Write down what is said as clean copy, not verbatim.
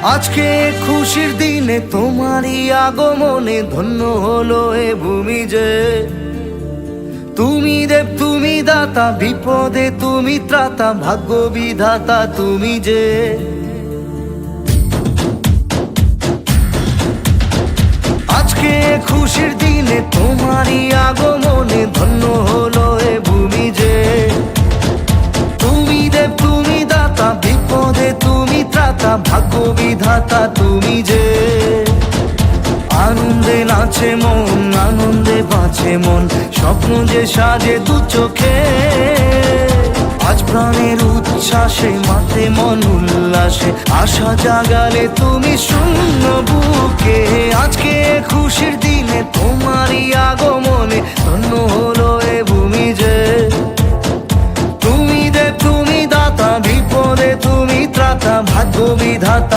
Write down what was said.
আজকে খুশির দিনে তোমারই আগমনে ধন্য হলো এ ভূমি যে। তুমি দেব তুমি দাতা, বিপদে তুমি ত্রাতা, ভাগ্য বিধাতা তুমি যে। আজকে খুশির দিনে তোমারই আগমনে ধন্য হলো এ ভূমি যে। তুমি দেব তুমি দাতা, বিপদে তুমি ত্রাতা, ভাগ্য বিধাতা তুমি যে। আনন্দে নাচে মন, আনন্দে বাঁচে মন, স্বপ্ন যে সাজে দু চোখে। আজ প্রাণের উচ্ছ্বাসে মাতে মন উল্লাসে, আশা জাগালে তুমি শূন্য বুকে। আজকে খুশির দিনে তোমারই আগমনে ধন্য হলো এ ভূমি যে। তুমি দেব তুমি দাতা, বিপদে তুমি ত্রাতা, ভাগ্য বিধাতা।